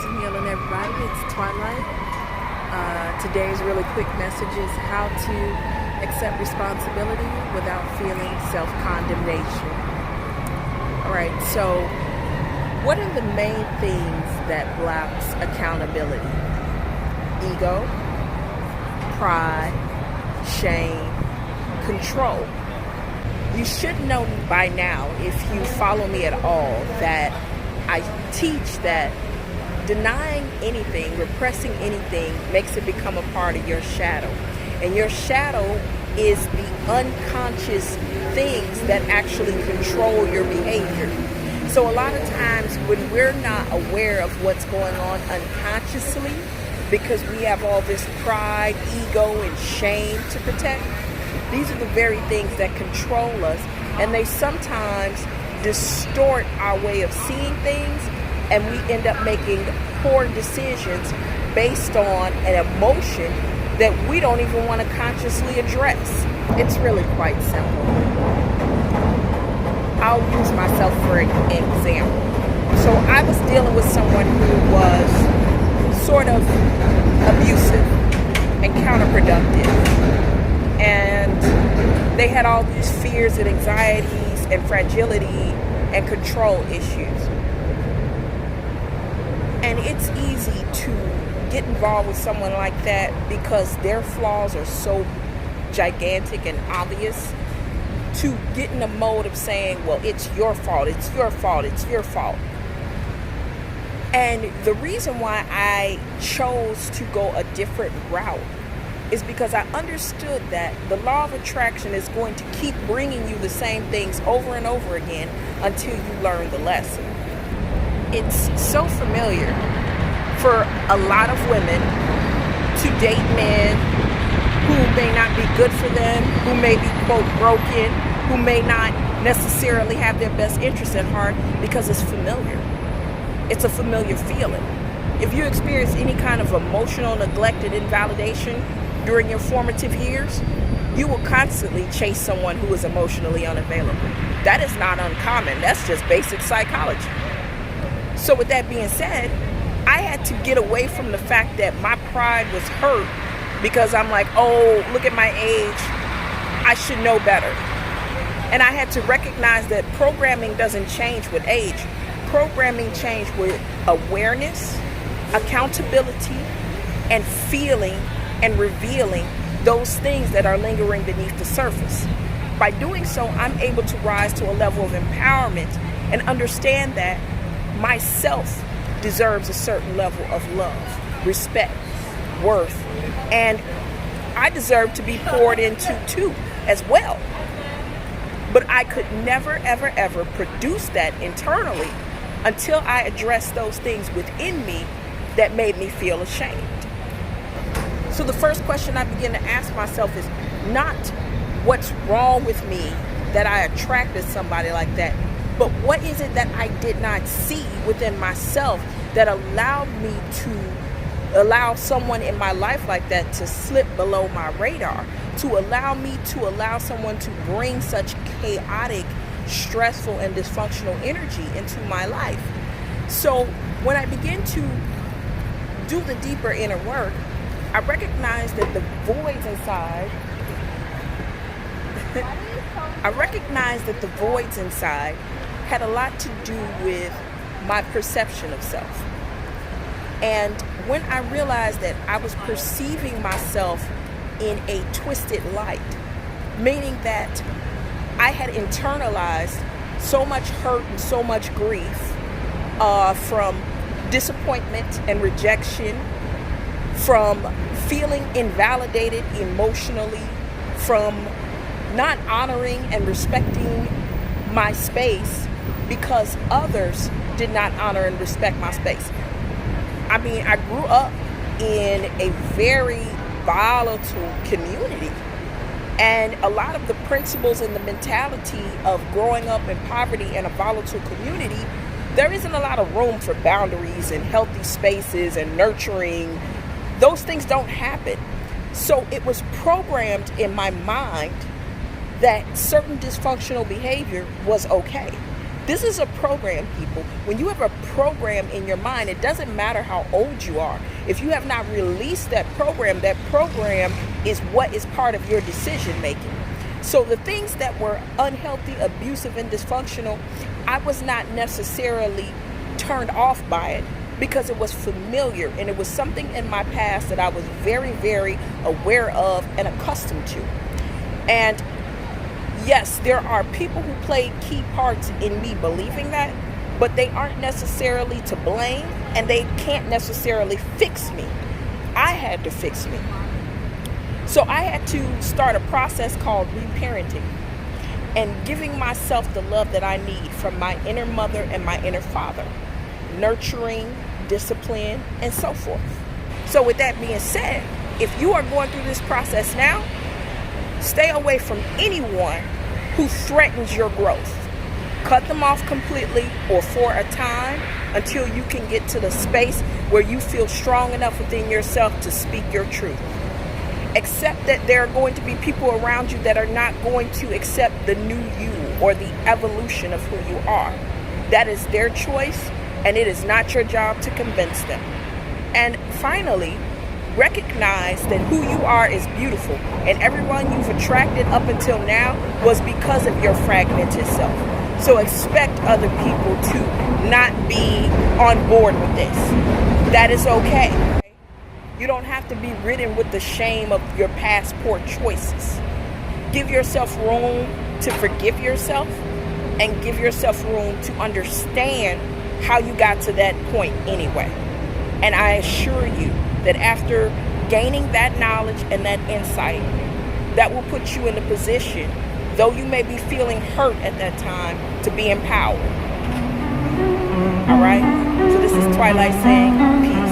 and healing, everybody. It's Twilight. Today's really quick message is how to accept responsibility without feeling self-condemnation. Alright, so what are the main things that blocks accountability? Ego, pride, shame, control. You should know by now, if you follow me at all, that I teach that denying anything, repressing anything, makes it become a part of your shadow. And your shadow is the unconscious things that actually control your behavior. So a lot of times when we're not aware of what's going on unconsciously, because we have all this pride, ego, and shame to protect, these are the very things that control us, and they sometimes distort our way of seeing things, and we end up making poor decisions based on an emotion that we don't even want to consciously address. It's really quite simple. I'll use myself for an example. So I was dealing with someone who was sort of abusive and counterproductive. And they had all these fears and anxieties and fragility and control issues. And it's easy to get involved with someone like that because their flaws are so gigantic and obvious, to get in the mode of saying, well, it's your fault, it's your fault, it's your fault. And the reason why I chose to go a different route is because I understood that the law of attraction is going to keep bringing you the same things over and over again until you learn the lesson. It's so familiar for a lot of women to date men who may not be good for them, who may be, quote, broken, who may not necessarily have their best interest at heart, because it's familiar. It's a familiar feeling. If you experience any kind of emotional neglect and invalidation during your formative years, you will constantly chase someone who is emotionally unavailable. That is not uncommon. That's just basic psychology. So with that being said, I had to get away from the fact that my pride was hurt because I'm like, oh, look at my age, I should know better. And I had to recognize that programming doesn't change with age. Programming change with awareness, accountability, and feeling and revealing those things that are lingering beneath the surface. By doing so, I'm able to rise to a level of empowerment and understand that myself deserves a certain level of love, respect, worth, and I deserve to be poured into too as well. But I could never, ever, ever produce that internally until I addressed those things within me that made me feel ashamed. So the first question I begin to ask myself is not what's wrong with me that I attracted somebody like that, but what is it that I did not see within myself that allowed me to allow someone in my life like that to slip below my radar, to allow me to allow someone to bring such chaotic, stressful, and dysfunctional energy into my life. So when I begin to do the deeper inner work, I recognize that the voids inside had a lot to do with my perception of self. And when I realized that I was perceiving myself in a twisted light, meaning that I had internalized so much hurt and so much grief from disappointment and rejection, from feeling invalidated emotionally, from not honoring and respecting my space because others did not honor and respect my space. I mean, I grew up in a very volatile community, and a lot of the principles and the mentality of growing up in poverty and a volatile community, there isn't a lot of room for boundaries and healthy spaces and nurturing. Those things don't happen. So it was programmed in my mind that certain dysfunctional behavior was okay. This is a program, people. When you have a program in your mind, it doesn't matter how old you are. If you have not released that program is what is part of your decision making. So the things that were unhealthy, abusive, and dysfunctional, I was not necessarily turned off by it because it was familiar and it was something in my past that I was very, very aware of and accustomed to. And yes, there are people who played key parts in me believing that, but they aren't necessarily to blame and they can't necessarily fix me. I had to fix me. So I had to start a process called reparenting and giving myself the love that I need from my inner mother and my inner father, nurturing, discipline, and so forth. So with that being said, if you are going through this process now, stay away from anyone who threatens your growth. Cut them off completely or for a time until you can get to the space where you feel strong enough within yourself to speak your truth. Accept that there are going to be people around you that are not going to accept the new you or the evolution of who you are. That is their choice, and it is not your job to convince them. And finally, recognize that who you are is beautiful, and everyone you've attracted up until now was because of your fragmented self. So expect other people to not be on board with this. That is okay. You don't have to be ridden with the shame of your past poor choices. Give yourself room to forgive yourself and give yourself room to understand how you got to that point anyway. And I assure you that after gaining that knowledge and that insight, that will put you in a position, though you may be feeling hurt at that time, to be empowered. All right? So this is Twilight saying peace.